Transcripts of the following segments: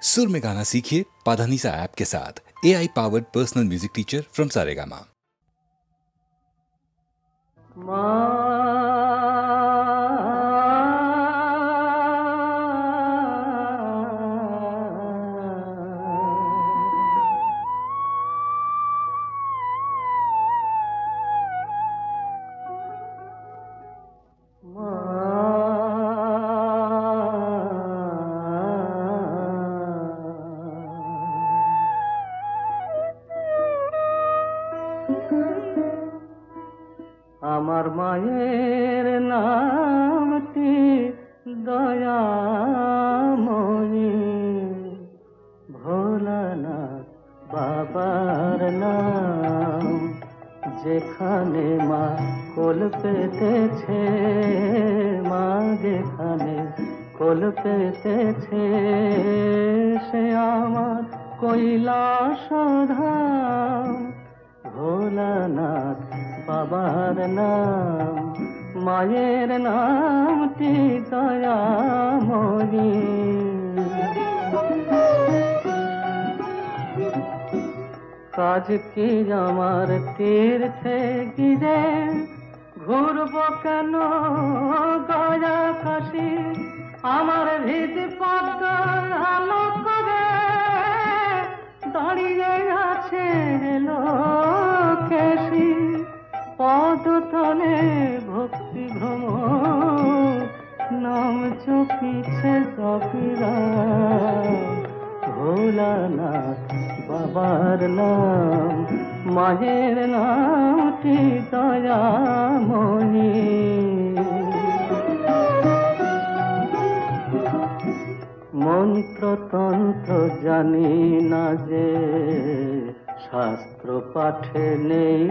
सुर में गाना सीखिए पाधानीसा ऐप के साथ। AI powered personal music teacher from Saregama. আমার মায়ের নামটি দয়াময়ী, ভোলানাথ বাবার নাম। যেখানে মা কোল পেতেছে, মা যেখানে কোল পেতেছে, সে আমার কৈলাস ধাম। ভোলানাথ বাবার নাম, মায়ের নামটি দয়াময়ী। কাজ কি আমার তীর্থে গিরে, ঘুরব কেন গয়া কাশি। আমার হৃদ পদ্ম আলো করে দাঁড়িয়ে আছে লোকেশী। পদতলে ভক্তি ভ্রমর, নাম চপিছে জপিরা। ভোলানাথ বাবার নাম, মায়ের নামটি দয়াময়ী। মন্ত্রতন্ত্র জানি না যে, শাস্ত্র পাঠে নেই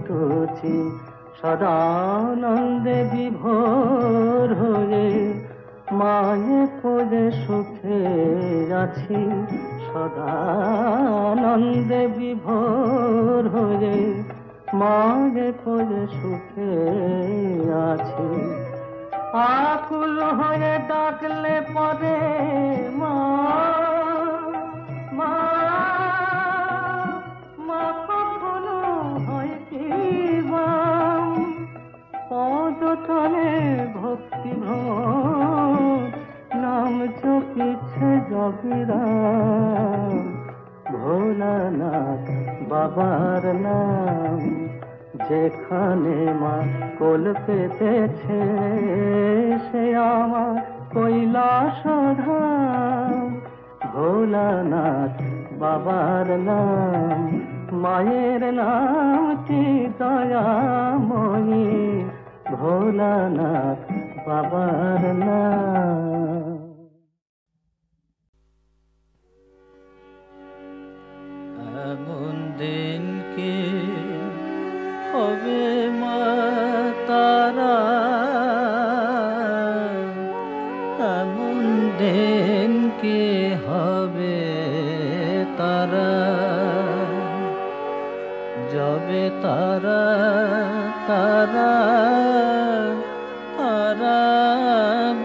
রুচি। সদানন্দে বিভোর হয়ে মায়ে খোঁজে সুখে আছি। সদানন্দে বিভোর হয়ে মায়ে খোঁজে সুখে আছি। আকুল হয়ে ডাকলে পরে মা, মা, মা কখনো হয় কি বাম। পদতলে ভক্তি ভ্রমর, নাম চপিছে জপিরাম। ভোলানাথ বাবার নাম, যেখানে মা কোল পেতেছে, সে আমার কৈলাস ধাম। ভোলানাথ বাবার নাম, মায়ের নামটি দয়াময়ী। ভোলানাথ বাবার নাম। এমন দিন কি হবে মা তারা, এমন দিন কি হবে তারা, যাবে তারা তারা তারা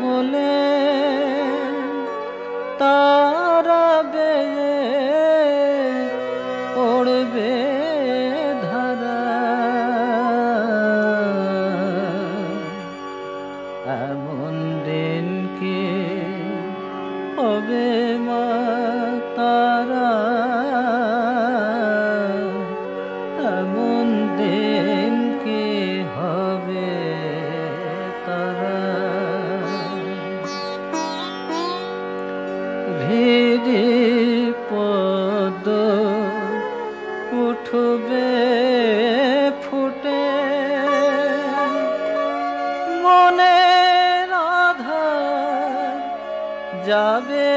বলে, তারা বেয়ে পড়বে ধারা। এমন দিন কি হবে মা তারা, এমন দিন কি হবে তারা। হৃদি পদ উঠবে ফুটে, মনের আধার যাবে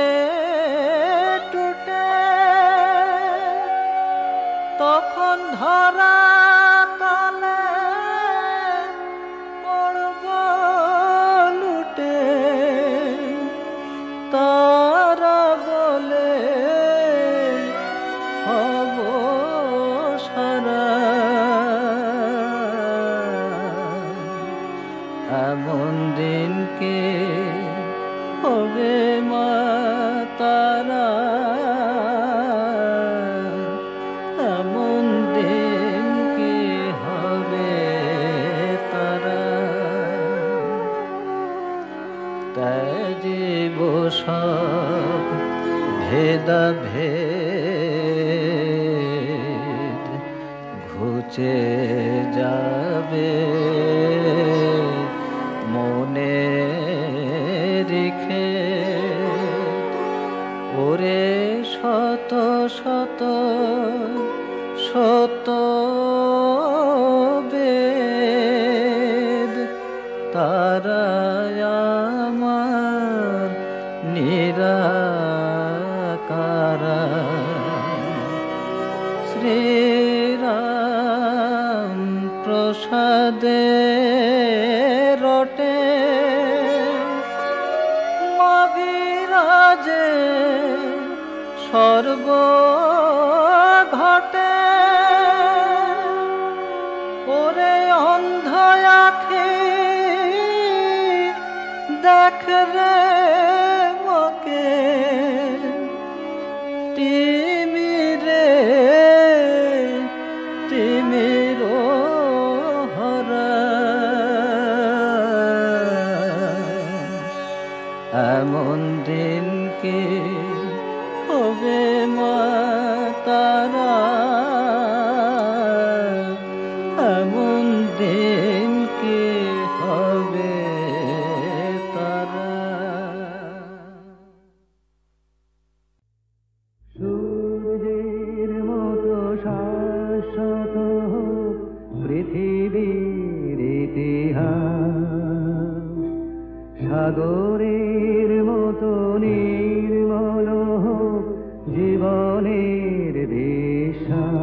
টুটে। তখন ধরা তলে পড়ব লুটে, তারা বলে হব সারা। এমন দিন কে হবে মা তারা, সব ভেদাভেদ ঘুচে যাবে মনে রেখে ওরে শত শত শত বেদ তারায় আমার নিরাকারা শ্রীরাম প্রসাদে রটে মবিরাজে সর্ব ঘটে ওরে অন্ধ আঁখি দেখ রে মকে তিমিরে তিমির হরা এমন দিন কি হবে মা তারা এমন দিন কি হবে তারা সূর্যের মতো শাশ্বত পৃথিবীর ইতিহাস সাগরের মতো নির্মল জীবনের বিশ্বাস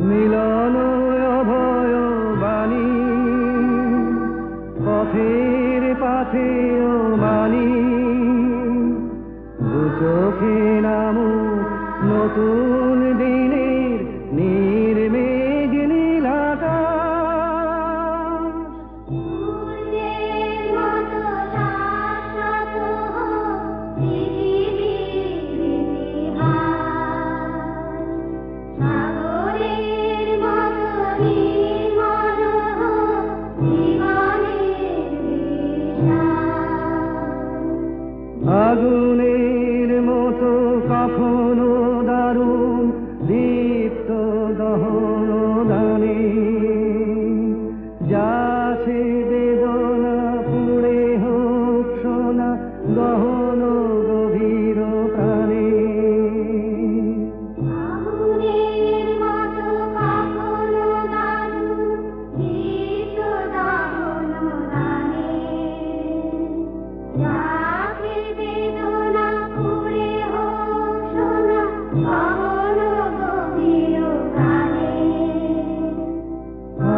মিলন অভয় বাণী পথের পাথে মানি দু চোখে নামুক নতুন দিনের নির্মেঘ নীলাকাশ আগুনের মতো কখনো দারুণ দীপ্ত দহন দানে যাছে বেদনা পুড়ে হোক সোনা গহন গভীর প্রাণে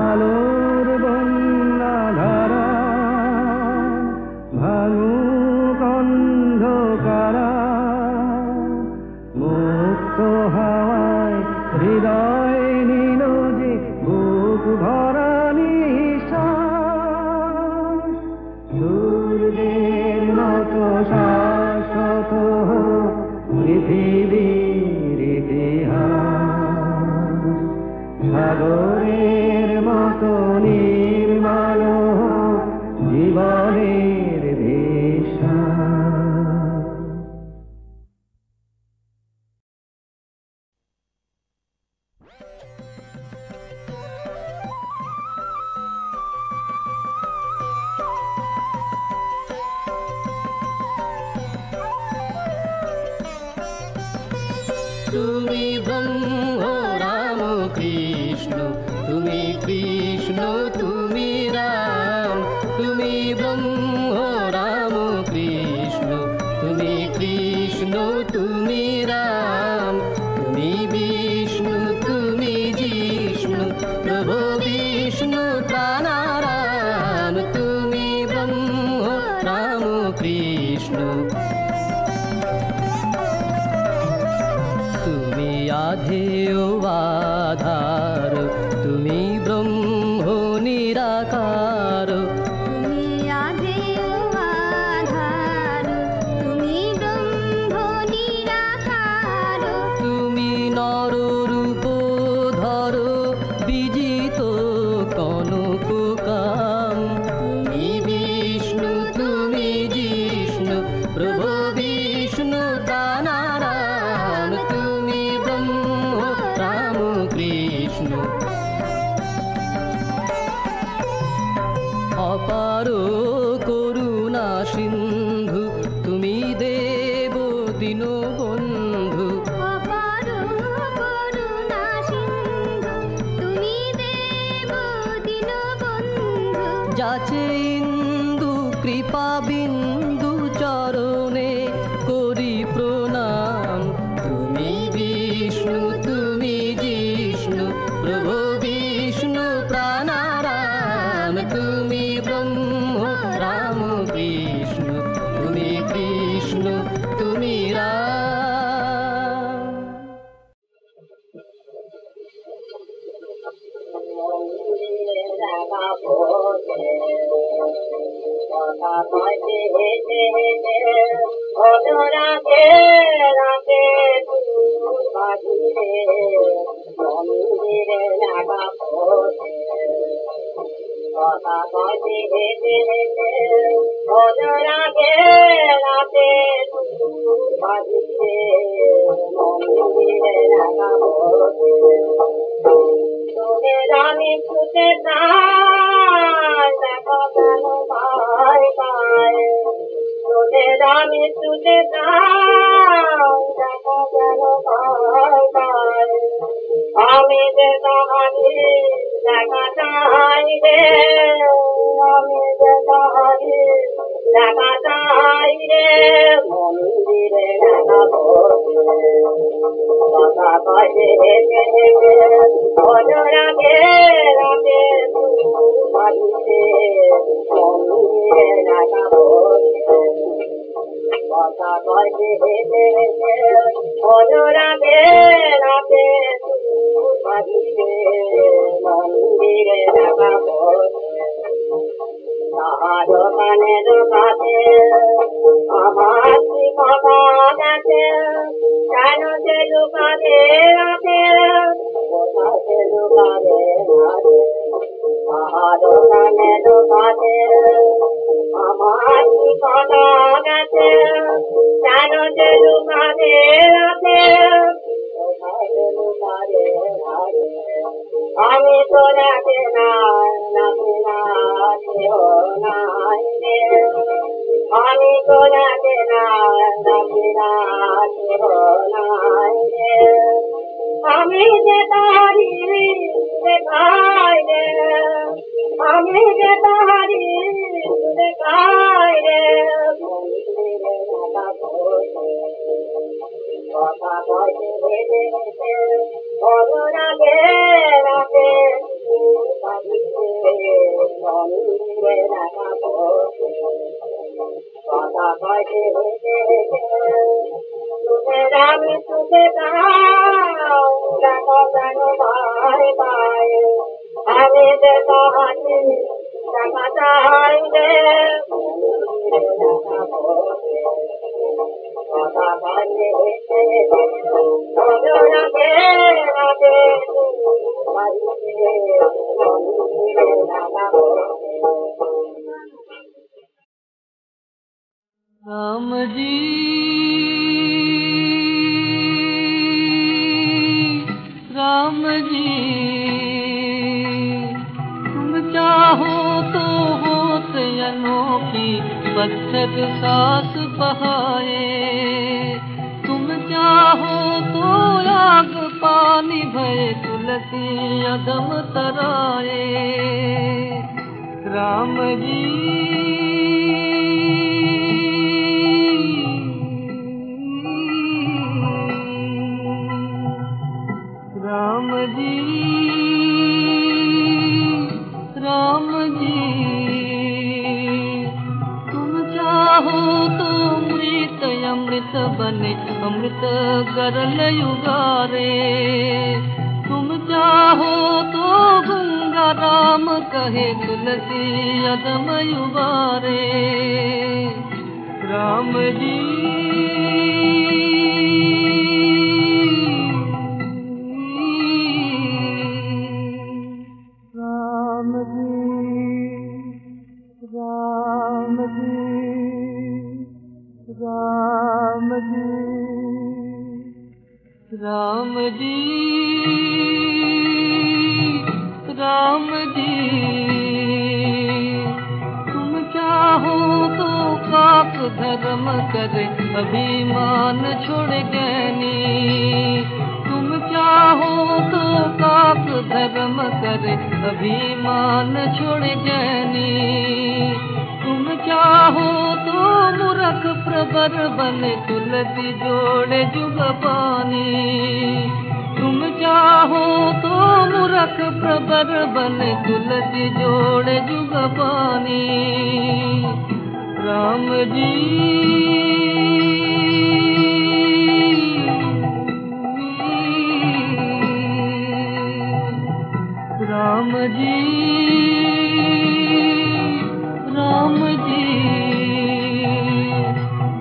আলোর বন্যা ধারা ভাঙুক অন্ধকারা মুক্ত হাওয়ায় হৃদয় নিল যে বুক ভরা নিঃশ্বাস সূর্যের মতো শাশ্বত পৃথিবীর ইতিহাস সাগরের মতো নির্মল জীবনের বিশ্বাস তুমি ব্রহ্ম রাম কৃষ্ণ তুমি কৃষ্ণ তুমি রাম তুমি ব্রহ্ম রাম কৃষ্ণ তুমি কৃষ্ণ তুমি রাম তুমি বিষ্ণু তুমি জিষ্ণু প্রভু বিষ্ণু প্রাণারাম তুমি ব্রহ্ম রাম কৃষ্ণ আধেয় আধার, তুমি ব্রহ্ম নিরাকার। তুমি আধেয় আধার, তুমি ব্রহ্ম নিরাকার। তুমি নর রূপ ধর বিজিত কনক কাম। তুমি বিষ্ণু তুমি জিষ্ণু প্রভু বিষ্ণু প্রাণারাম। তুমি ব্রহ্ম রাম কৃষ্ণ। অপার করুণা সিন্ধু, তুমি দেব দীনবন্ধু। অপার করুণা সিন্ধু, তুমি দেব দীনবন্ধু। যাচে ইন্দু কৃপা বিন্দু চরণে করি প্রণাম। তুমি বিষ্ণু তুমি জিষ্ণু প্রভু বিষ্ণু প্রাণারাম। তুমি ব্রহ্ম রাম কৃষ্ণ। তুমি কৃষ্ণ তুমি রাম। আমি ছুটে যাই দেখো কেন পাই পাই। তোদের আমি ছুটে যাই দেখো কেন পাই পাই। আমি যে তাহারি দেখা চাই রে, আমি যে তাহারি দেখা চাই রে। মন্দিরে দেখা কথা কয়ে হেঁটে হেঁটে রাতে রাতে বাড়িতে মন্দিরে দেখা কথা কয়ে হেঁটে হেঁটে রাতে রাতে বাড়িতে মন্দিরে দেখা দোকানে দোকানে আমার কি কথা গেছে, কেন সে লুকাতে আছে, কোথায় সে লুকাতে আছে। দোকানে দোকানে আমার কি কথা গেছে, কেন সে লুকাতে আছে, কোথায় সে লুকাতে আছে। আমি তো দেখে নাই নাকি নাই রে, আমি তো দেখে নাই নাকি নাই রে। আমি যে তাহারি দেখাই রে, আমি যে তাহারি দেখাই রে। মন্দিরে কথা কয়ে হেঁটে হেঁটে রাতে রাতে মন্দিরে দেখা কথা কয়ে হেঁটে হেঁটে তোদের আমি ছুটে যাও দেখো কেন পাই পাই। আমি যে তাহারি দেখা চাই রে, কথা কয়ে হেঁটে হেঁটে রাতে রাতে বাড়িতে মন্দিরে দেখা राम जी राम जी, तुम चाहो तो होत अनोखी पत्थर सास बहाए। तुम चाहो तो आग पानी भय तुलसी अदम तराए। राम जी राम जी राम जी, तुम चाहो तो अमृत बने अमृत गरल युगारे। तुम चाहो तो गंगा राम कहे तुलसी अदम युगारे। राम जी राम जी राम जी राम जी राम जी। तुम चाहो तो पाप धर्म करे अभिमान छोड़ ज्ञानी। तुम चाहो तो पाप धर्म करे अभिमान छोड़ ज्ञानी। तुम चाहो तो मूर्ख प्रबर बने तुलसी जोड़े जुग पानी। तुम चाहो तो मूर्ख प्रबर बने तुलसी जोड़े जुग पानी। राम जी राम जी राम जी।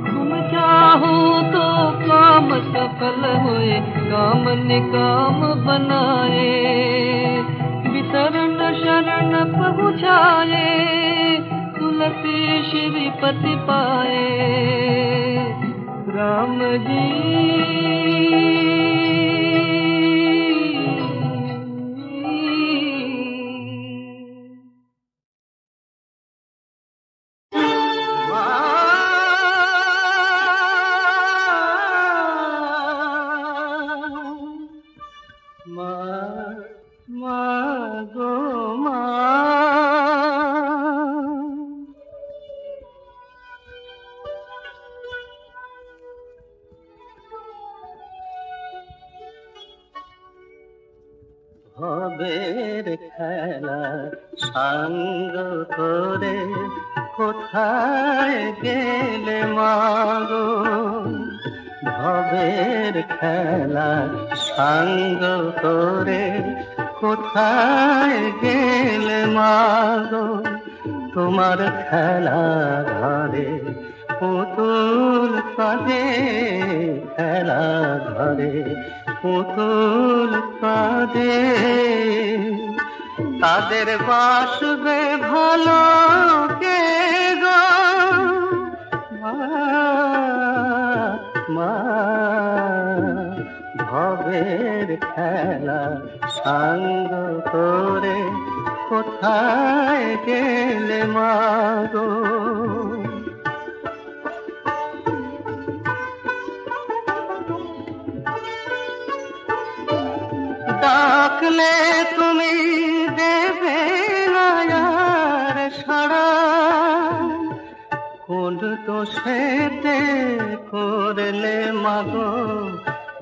तुम चाहो तो काम सफल होए काम निकाम बनाए। विशरण शरण पहुँचाए तुलसी श्रीपति पाए। राम जी ভবের খেলা সাঙ্গ করে কোথায় গেলে মাগো। ভবের খেলা সাঙ্গ করে কোথায় গেলে মাগো। তোমার খেলা ঘরে পুতুল কাঁদে, খেলা ঘরে পুতুল কাঁদে। তাদের বাসবে ভালো কে গো মা, মা। ভবের খেলা সাঙ্গ করে কোথায় গেলে মাগো। ডাকলে তুমি দেবে না আর সাড়া। কোন দোষেতে করলে মাগো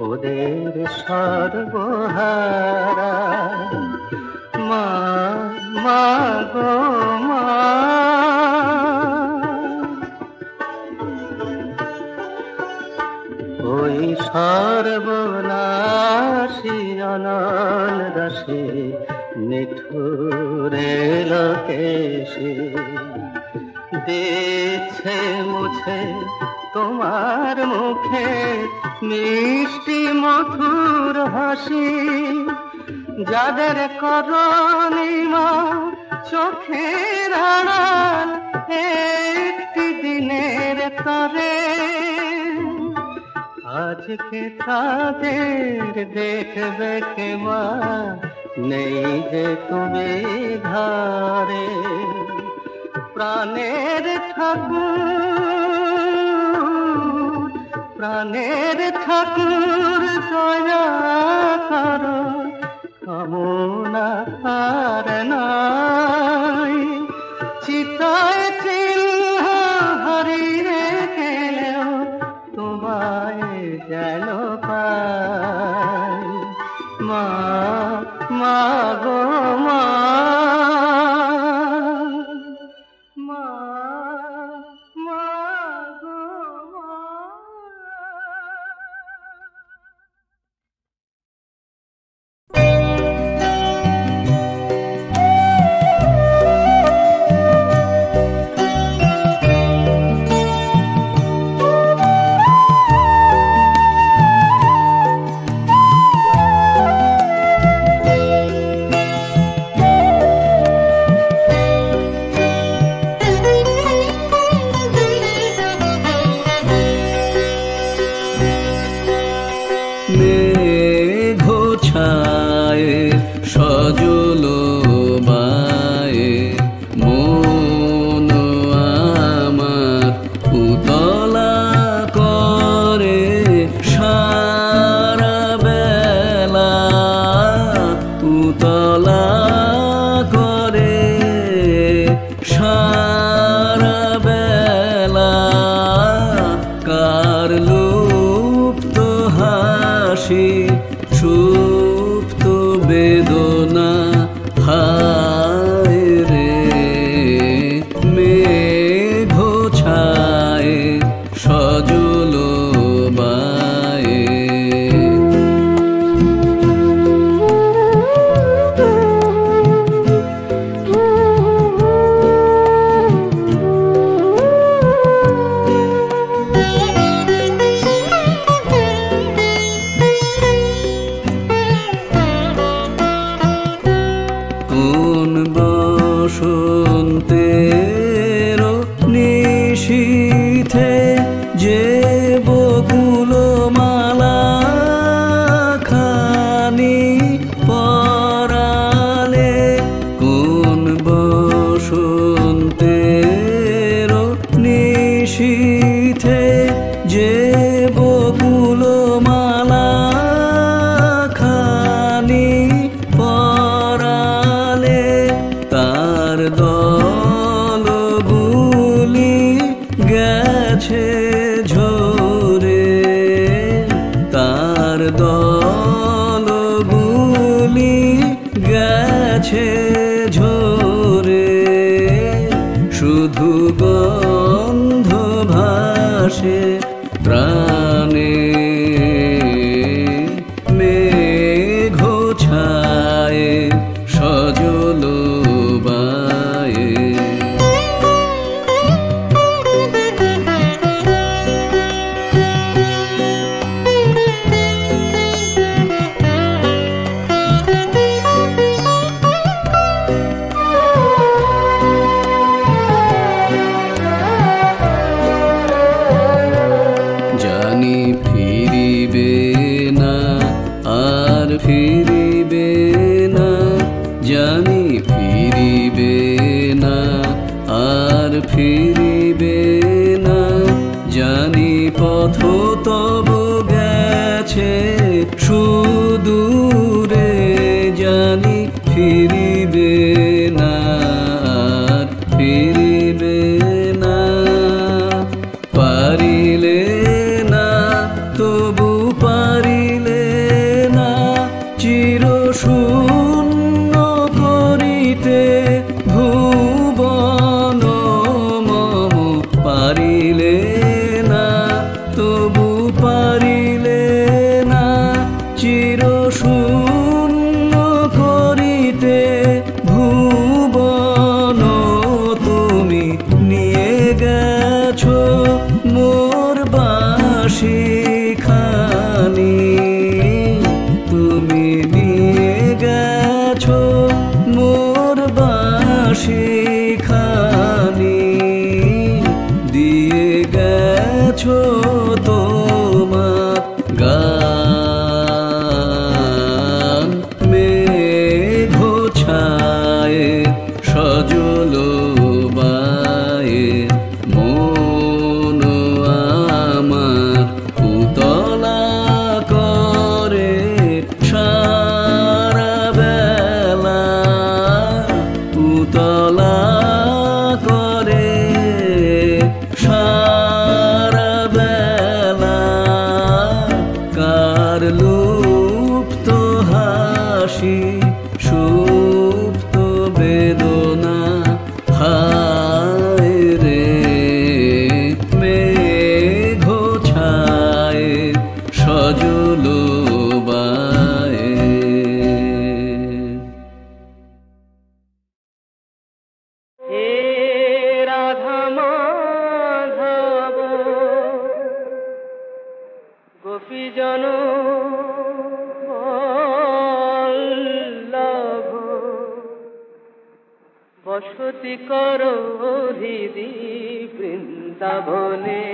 ওদের সর্বহারা। মা, মাগো মা। ওই সর্বনাশী অনল দাসী নিঠুরে লোকেশে দিচ্ছে মুছে তোমার মুখে মিষ্টি মধুর হাসি। যাদের করণীমা চোখের আড়াল একটি দিনের তরে, আজকে তাদের দেখবে কে মা নেই যে তুমি ধারে। প্রাণের ঠাকুর, প্রাণের ঠাকুর দয়া করো, কামনা আর নাই। চিতায় চিহ্ন হারিয়ে গেলেও তোমায় যেন পাই। মা, মা গো মা, মা, মা গো মা। মেঘ ছায়ে সজল বায়ে মন আমার উতলা করে সারা বেলা উতলা করে সারা বেলা কার লুপ্ত হাসি সুপ্ত বেদনা হায় রে মেঘ ছায়ে সজল বায়ে কোন বসন্তের নিশীথে যে বকুল মালা খানি পরালে কোন বসন্তের নিশীথে যে বকুল মালা খানি পরালে তার দলগুলি গেছে ঝরে তার দলগুলি গেছে ঝরে শুধু গন্ধ ভাসে প্রাণে মেঘ ছায়ে সজল বায়ে জানি ফিরিবে না আর ফিরিবে না জানি ফিরিবে না আর ফিরিবে না জানি পথ তব গেছে সুদূরে জানি ফিরিবে না আর ফিরিবে না পারিলে না তবু পারিলে না চির শূন্য করিতে ভুবন মম পারিলে না তবু পারিলে না চির শূন্য করিতে ভুবন তুমি নিয়ে গেছো মোর বাঁশি খানি তুমি নিয়ে গেছো মোর বাঁশি খানি দিয়ে গেছো তোমার গান মেঘ ছায়ে সজল বায়ে মন আমার উতলা করে সারা বেলা উতলা করে সারা বেলা কার লুপ্ত হাসি সুপ্ত বেদনা হায় রে মেঘ ছায়ে সজল বায়ে হে রাধা মাধব গোপীজন বল্লভ বসতি কর হৃদি বৃন্দাবনে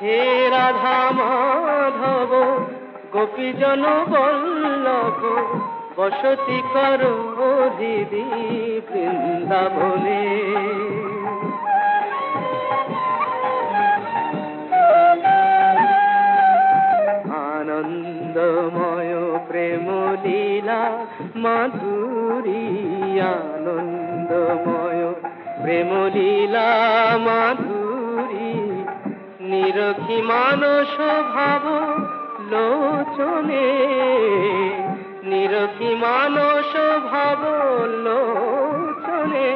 হে রাধা মাধব গোপীজন বল্লভ বসতি করো দিদি বৃন্দাবনে। আনন্দময় প্রেম লীলা মাধুরী, আনন্দময় প্রেম লীলা মাধুরী, নিরখি মানস ভাব লোচনে, নিরখি মানস ভাব লোচনে,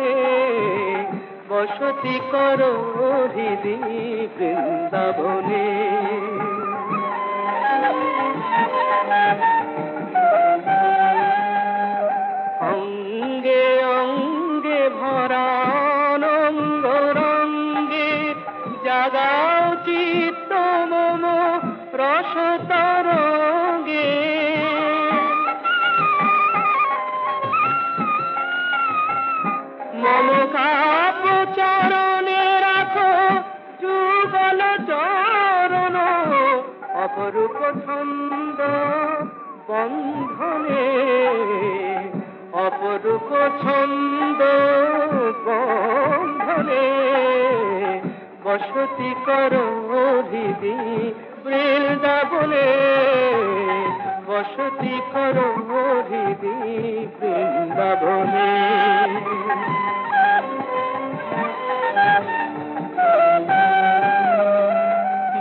বসতি করো হৃদি বৃন্দাবনে। অঙ্গে অঙ্গে ভরা অনঙ্গ রঙ্গে জাগাও চিত্ত মম রস তরঙ্গে। মম কাব্য চরণে রাখো যুগল চরণ, অপরূপ ছন্দ বন্ধনে, অপরূপ ছন্দ বন্ধনে, বসতি করো হৃদি বৃন্দাবনে, বসতি করো হৃদি বৃন্দাবনে।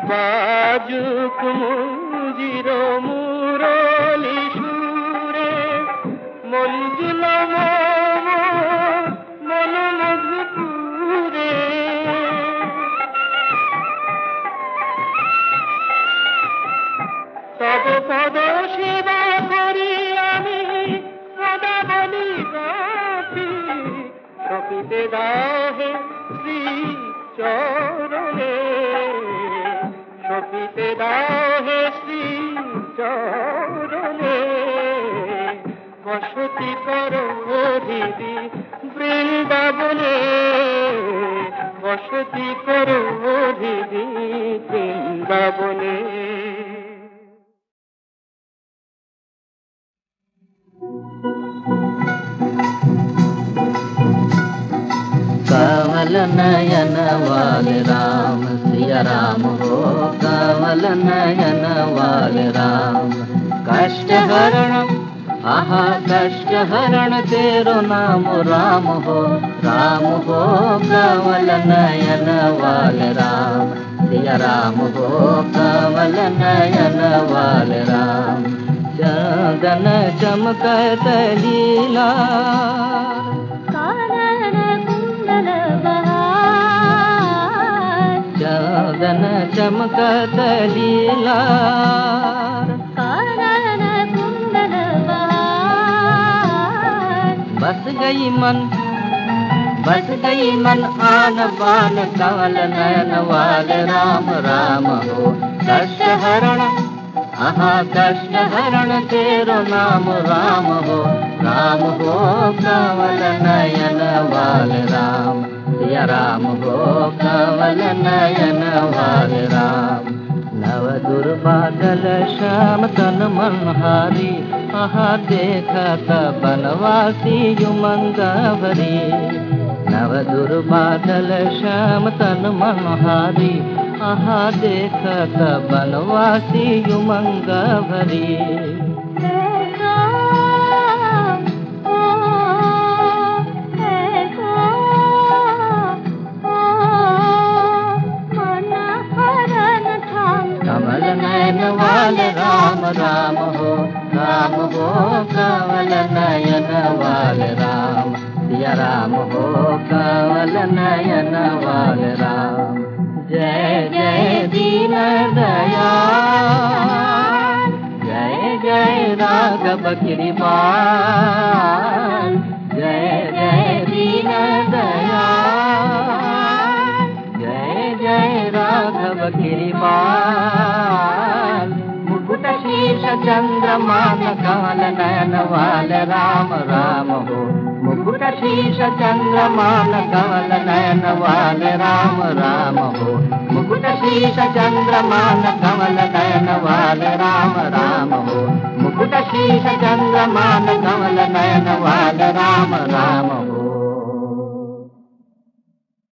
বাজুক মঞ্জির মুরলি সুরে, মঞ্জুল মম মন মধুপুরে, তব পদ সেবা করি আমি সদা বলি গাছি, সপিতে দাহে শ্রী চরণে, সপিতে দাহে শ্রী চরণে, বসতি করো হৃদি বৃন্দাবনে, বসতি করো হৃদি বৃন্দাবনে। कमल नयन वाले राम सिया राम हो, कमल नयन वाले राम। कष्ट हरण आहा कष्ट हरण तेरो नाम राम हो, राम हो कमल नयन वाले राम सिया राम हो, कमल नयन वाले राम। चंदन चमकत लीला चंदन चमकत लीला, बस गई मन आन बान कमल नयन वाले राम, राम हो कष्ट हरण आहा कष्ट हरण तेरो नाम राम हो, राम हो कमल नयन वाले राम सिया राम हो, कमल नयन वाले राम। नव दुर्बादल श्याम तन मनहारी, आहा देखत बनवासी उमंग भरी। नव दुर्बादल श्याम तन मनहारी, आहा देखत बनवासी उमंग भरी। कमल नयन वाले राम, राम हो कमल नयन वाले राम सिया राम हो, कमल नयन वाले राम। जय जय दीन दयाल, जय जय राघव कृपाल, जय जय दीन दयाल, जय जय राघव कृपाल। मुकुट शीर्ष चंद्रमान कमल नयन वाले राम, राम हो मुकुट शीर्ष चंद्रमान कमल नयन वाले राम, राम हो मुकुट शीश चंद्रमान कमल नयन वाले राम राम हो मुकुट शीश चंद्रमान कमल नयन वाले राम राम हो